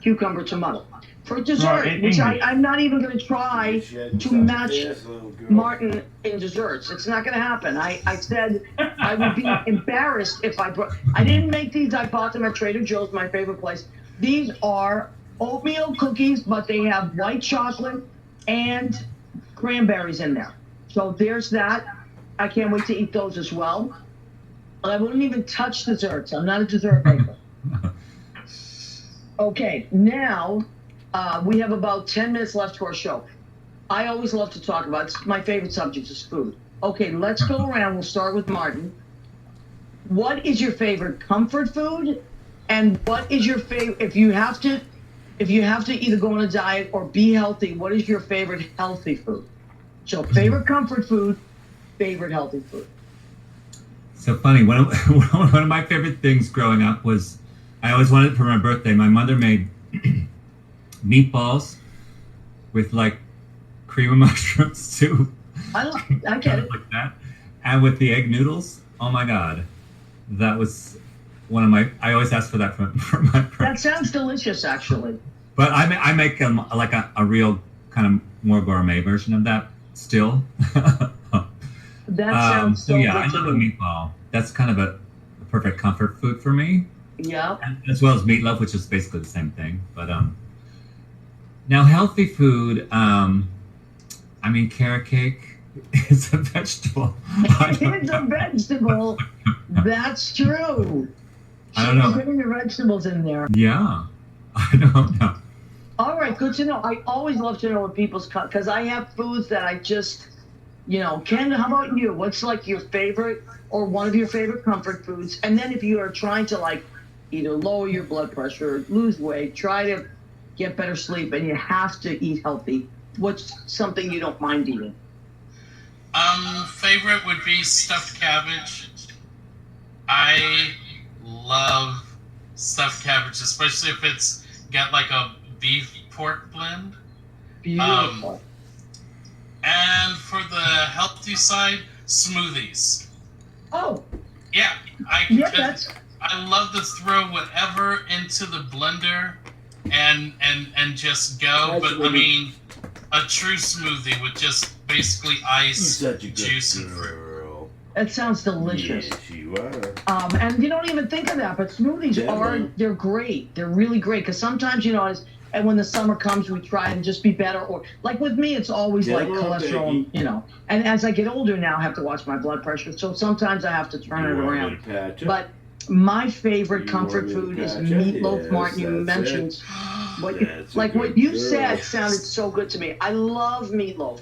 cucumber tomato. For dessert, which I'm not even going to try to match Martin in desserts. It's not going to happen. I said I would be embarrassed if I didn't make these. I bought them at Trader Joe's, my favorite place. These are oatmeal cookies, but they have white chocolate and cranberries in there. So there's that. I can't wait to eat those as well. But I wouldn't even touch desserts. I'm not a dessert maker. Okay, now we have about 10 minutes left to our show. I always love to talk about, it's my favorite subject is food. Okay, let's go around. We'll start with Martin. What is your favorite comfort food? And what is your favorite, if you have to either go on a diet or be healthy, what is your favorite healthy food? So favorite comfort food, favorite healthy food. So funny, one of my favorite things growing up was, I always wanted for my birthday, my mother made meatballs with like cream of mushroom soup. I get it. Like that. And with the egg noodles, oh my God. That was one of my, I always ask for that for my birthday. That sounds delicious, actually. But I make like a real kind of more gourmet version of that still. That sounds so yeah, good I love a meatball. That's kind of a perfect comfort food for me. Yeah. As well as meatloaf, which is basically the same thing. But Now, healthy food, I mean, carrot cake is a vegetable. It's a vegetable. That's true. I don't know. Putting the vegetables in there. Yeah, I don't know. All right, good to know. I always love to know what people's cut, because I have foods that I just, Ken, how about you? What's like your favorite or one of your favorite comfort foods? And then if you are trying to like either lower your blood pressure, lose weight, try to get better sleep, and you have to eat healthy, what's something you don't mind eating? Favorite would be stuffed cabbage. I love stuffed cabbage, especially if it's got like a beef pork blend. Beautiful. And for the healthy side, smoothies. Oh. Yeah, Yeah, I love to throw whatever into the blender and just go. But I mean, a true smoothie with just basically ice, juice, and fruit. That sounds delicious. Yes, you are. And you don't even think of that, but smoothies they're great. They're really great, because sometimes, and when the summer comes, we try and just be better. Or like with me, it's always like cholesterol, And as I get older now, I have to watch my blood pressure. So sometimes I have to turn it around. But my favorite comfort food is meatloaf. Martin, you mentioned what you said sounded so good to me. I love meatloaf,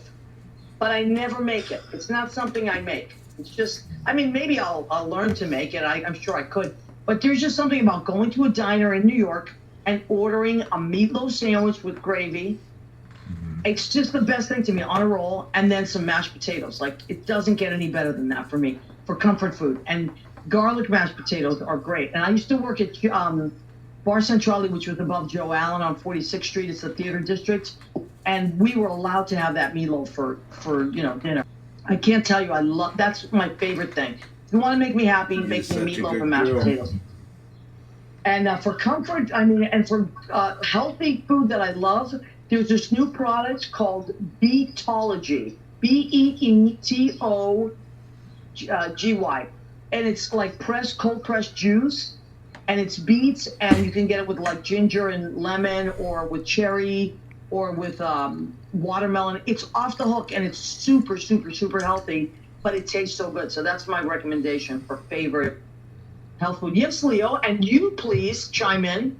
but I never make it. It's not something I make. It's just, maybe I'll learn to make it. I'm sure I could. But there's just something about going to a diner in New York and ordering a meatloaf sandwich with gravy. Mm-hmm. It's just the best thing to me, on a roll, and then some mashed potatoes. Like, it doesn't get any better than that for me, for comfort food. And garlic mashed potatoes are great. And I used to work at Bar Centrale, which was above Joe Allen on 46th Street. It's the theater district. And we were allowed to have that meatloaf for dinner. I can't tell you, that's my favorite thing. If you want to make me happy, make me meatloaf and mashed potatoes. And for comfort, and for healthy food that I love, there's this new product called Beetology. Beetogy. And it's like cold pressed juice, and it's beets, and you can get it with like ginger and lemon, or with cherry, or with watermelon. It's off the hook, and it's super, super, super healthy, but it tastes so good. So that's my recommendation for favorite health food. Yes, Leo, and you please chime in.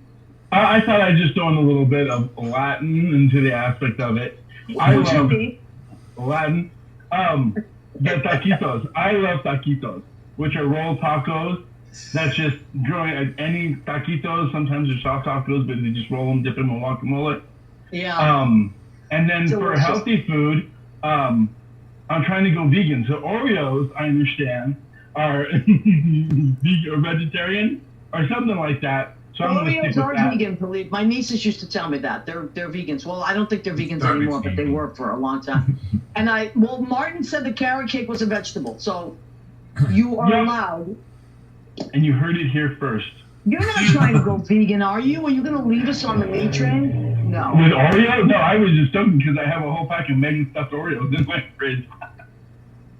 I thought I'd just throw in a little bit of Latin into the aspect of it. I love Latin. The taquitos. I love taquitos, which are rolled tacos. That's just growing any taquitos. Sometimes they're soft tacos, but they just roll them, dip them in guacamole. Yeah. And then for healthy food, I'm trying to go vegan. So Oreos, I understand, are vegetarian or something like that. So Oreos are vegan, believe. My nieces used to tell me that. They're vegans. Well, I don't think they're vegans anymore, but they were for a long time. And Martin said the carrot cake was a vegetable. So you are allowed. And you heard it here first. You're not trying to go vegan, are you? Are you going to leave us on the meat train? No. With Oreos? No, I was just joking because I have a whole pack of Megan stuffed Oreos in my fridge.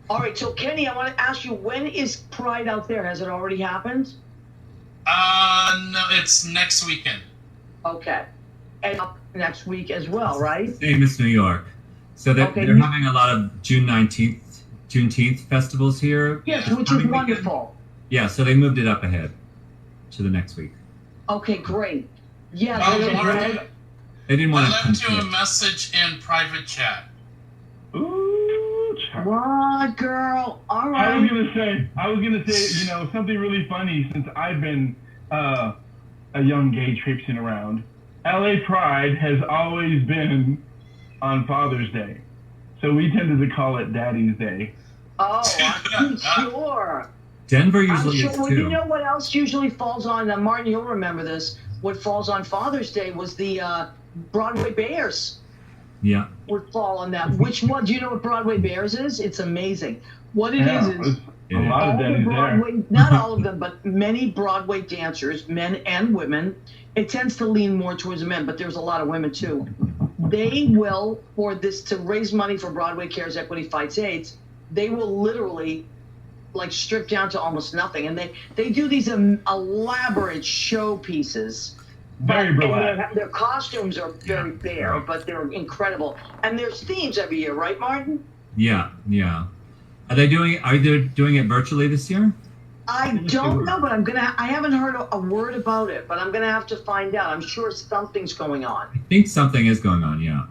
All right, so Kenny, I want to ask you, when is Pride out there? Has it already happened? No, it's next weekend. Okay. And next week as well, right? Same as New York. So they're having a lot of Juneteenth festivals here. Yes, which is wonderful. Yeah, so they moved it up ahead to the next week. Okay, great. Yeah, they didn't want to. I left you a message in private chat. Ooh, what, girl? All right. I was gonna say, something really funny, since I've been a young gay traipsing around. LA Pride has always been on Father's Day, so we tended to call it Daddy's Day. Oh, I'm sure. Denver usually is too. You know what else usually falls on, Martin, you'll remember this, what falls on Father's Day was the Broadway Bears. Yeah. Would fall on that. Which one? Do you know what Broadway Bears is? It's amazing. What it is a lot of daddies there. Not all of them, but many Broadway dancers, men and women. It tends to lean more towards the men, but there's a lot of women too. They will, to raise money for Broadway Cares Equity Fights AIDS, they will literally strip down to almost nothing. And they do these elaborate show pieces Very And burlesque. their costumes are very bare, but they're incredible. And there's themes every year, right, Martin? Yeah. Are they doing it virtually this year? I don't know, but I haven't heard a word about it, but I'm gonna have to find out. I'm sure something's going on. I think something is going on, yeah.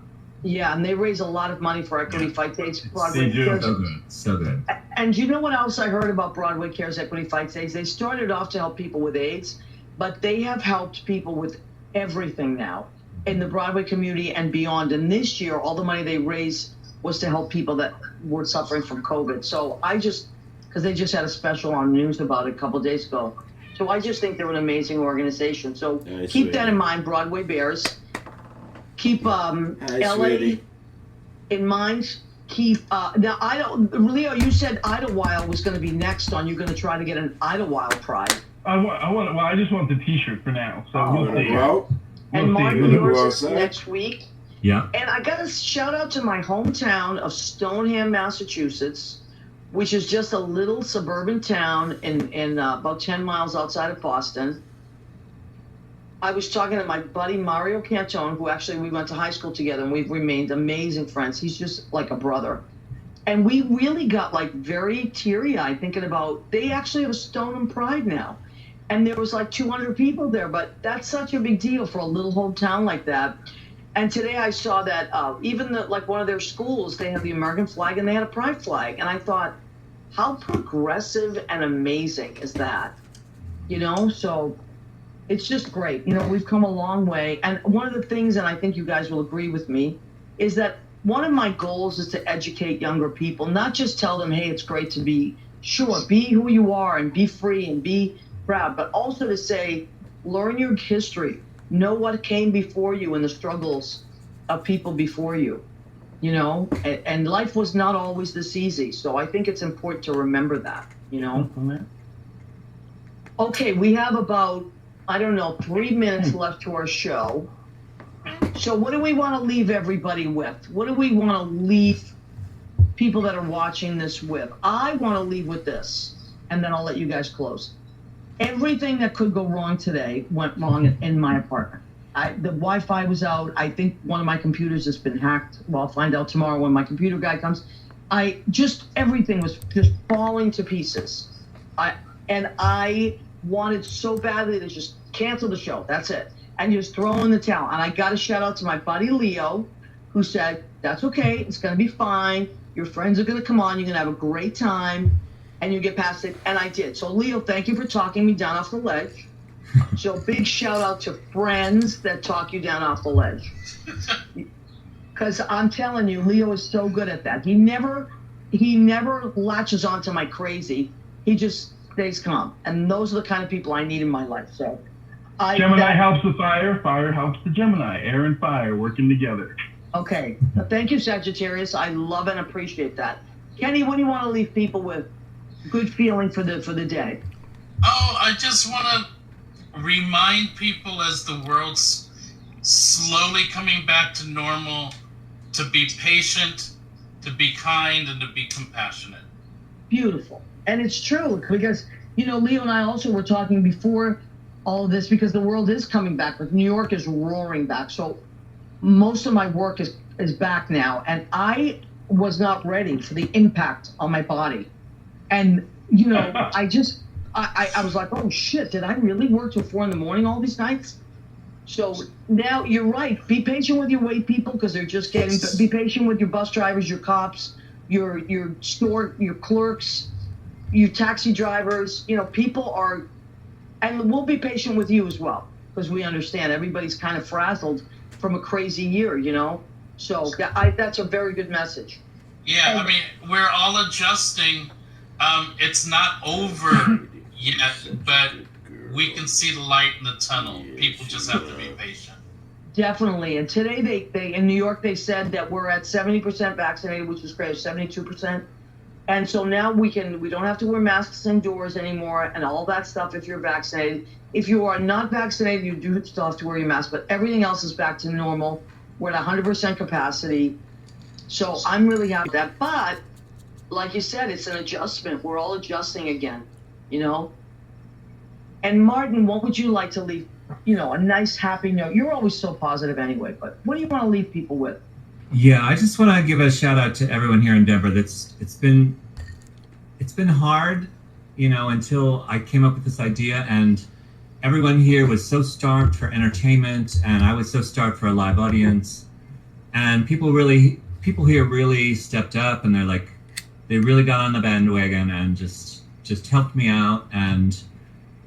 Yeah, and they raise a lot of money for Equity Fight Days. Broadway They do. Cares. So good. And you know what else I heard about Broadway Cares Equity Fight Days? They started off to help people with AIDS, but they have helped people with everything now in the Broadway community and beyond. And this year, all the money they raised was to help people that were suffering from COVID. So because they just had a special on news about it a couple of days ago. So I just think they're an amazing organization. So keep that in mind, Broadway Bears. Keep LA in mind. Keep now. Leo, you said Idlewild was going to be next on. You're going to try to get an Idlewild Pride. I just want the T-shirt for now. So we'll see. And Martin, We'll yours is next week. Yeah. And I got to shout out to my hometown of Stoneham, Massachusetts, which is just a little suburban town in about 10 miles outside of Boston. I was talking to my buddy Mario Cantone, who actually we went to high school together, and we've remained amazing friends. He's just like a brother. And we really got like very teary-eyed thinking about, they actually have a Stoneham Pride now. And there was like 200 people there, but that's such a big deal for a little hometown like that. And today I saw that even like one of their schools, they have the American flag and they had a pride flag. And I thought, how progressive and amazing is that? You know, so it's just great. You know, we've come a long way. And one of the things, and I think you guys will agree with me, is that one of my goals is to educate younger people, not just tell them, hey, it's great to be who you are and be free and be proud, but also to say, learn your history, know what came before you and the struggles of people before you, you know, and life was not always this easy. So I think it's important to remember that, you know. Okay, we have about, 3 minutes left to our show. So what do we want to leave everybody with? What do we want to leave people that are watching this with? I want to leave with this, and then I'll let you guys close. Everything that could go wrong today went wrong in my apartment. The Wi-Fi was out. I think one of my computers has been hacked. Well, I'll find out tomorrow when my computer guy comes. Everything was just falling to pieces. I wanted so badly to just cancel the show. That's it. And just throw in the towel. And I got to shout out to my buddy Leo, who said, that's okay. It's going to be fine. Your friends are going to come on. You're going to have a great time. And you get past it. And I did. So, Leo, thank you for talking me down off the ledge. So, big shout out to friends that talk you down off the ledge. Because I'm telling you, Leo is so good at that. He never latches onto my crazy. He just stays calm. And those are the kind of people I need in my life. So, Gemini helps the fire, fire helps the Gemini. Air and fire working together. Okay. Thank you, Sagittarius. I love and appreciate that. Kenny, what do you want to leave people with? Good feeling for the day. Oh, I just want to remind people as the world's slowly coming back to normal to be patient, to be kind, and to be compassionate. Beautiful. And it's true because, you know, Leo and I also were talking before all of this because the world is coming back. Like New York is roaring back. So most of my work is back now. And I was not ready for the impact on my body. And, you know, I was like, oh shit, did I really work till 4 a.m. all these nights? So now you're right. Be patient with your wait people because they're just be patient with your bus drivers, your cops, your store, your clerks, your taxi drivers. You know, people are, and we'll be patient with you as well because we understand everybody's kind of frazzled from a crazy year, you know? So that's a very good message. Yeah, I mean, we're all adjusting. It's not over yet, but we can see the light in the tunnel. People just have to be patient. Definitely. And today they in New York, they said that we're at 70% vaccinated, which is great, 72%. And so now we don't have to wear masks indoors anymore and all that stuff if you're vaccinated. If you are not vaccinated, you do still have to wear your mask, but everything else is back to normal. We're at 100% capacity. So I'm really happy with that. But like you said, it's an adjustment. We're all adjusting again, you know? And Martin, what would you like to leave a nice, happy note. You're always so positive anyway, but what do you want to leave people with? Yeah, I just want to give a shout out to everyone here in Denver. It's been hard, until I came up with this idea, and everyone here was so starved for entertainment, and I was so starved for a live audience. And people here really stepped up, and they really got on the bandwagon and just helped me out, and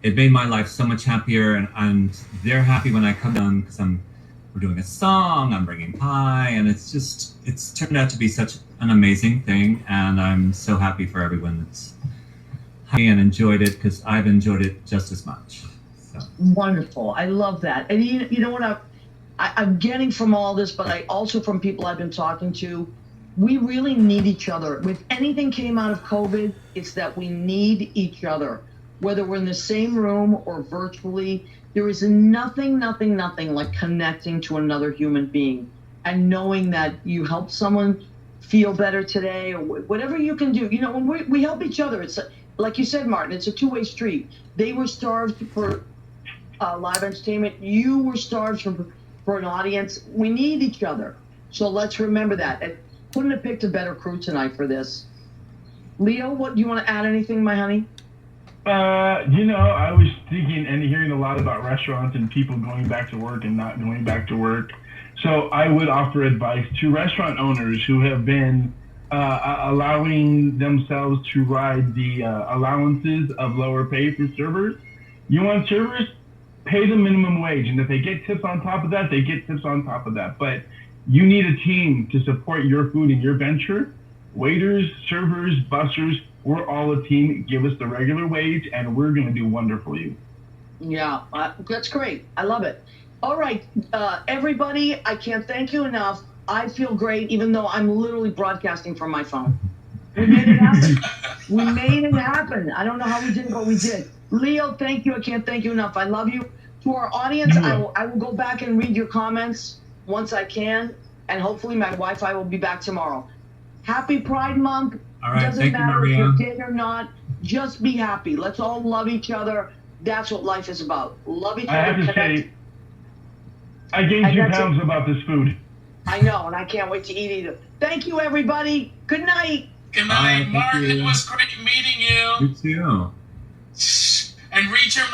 it made my life so much happier. And they're happy when I come down because we're doing a song, I'm bringing pie, and it's turned out to be such an amazing thing. And I'm so happy for everyone that's happy and enjoyed it, because I've enjoyed it just as much. So. Wonderful. I love that. And you know what I'm getting from all this, but I also from people I've been talking to, we really need each other. If anything came out of COVID, it's that we need each other. Whether we're in the same room or virtually, there is nothing like connecting to another human being and knowing that you helped someone feel better today, or whatever you can do. When we help each other, it's like you said, Martin, it's a two-way street. They were starved for live entertainment. You were starved for an audience. We need each other. So let's remember that. And couldn't have picked a better crew tonight for this. Leo, do you want to add anything, my honey? I was thinking and hearing a lot about restaurants and people going back to work and not going back to work. So I would offer advice to restaurant owners who have been allowing themselves to ride the allowances of lower pay for servers. You want servers? Pay the minimum wage. And if they get tips on top of that, they get tips on top of that. But you need a team to support your food and your venture. Waiters, servers, bussers, we're all a team. Give us the regular wage, and we're going to do wonderfully. Yeah, that's great. I love it. All right, everybody, I can't thank you enough. I feel great, even though I'm literally broadcasting from my phone. We made it happen. We made it happen. I don't know how we did it, but we did. Leo, thank you. I can't thank you enough. I love you. To our audience, I will go back and read your comments once I can, and hopefully my Wi-Fi will be back tomorrow. Happy Pride Month. All right, Doesn't thank matter you, Maria. if you're gay or not. Just be happy. Let's all love each other. That's what life is about. Love each other. I have to say, I gained 2 pounds about this food. I know, and I can't wait to eat either. Thank you, everybody. Good night. Good night, Martin. It was great meeting you. You too. And read your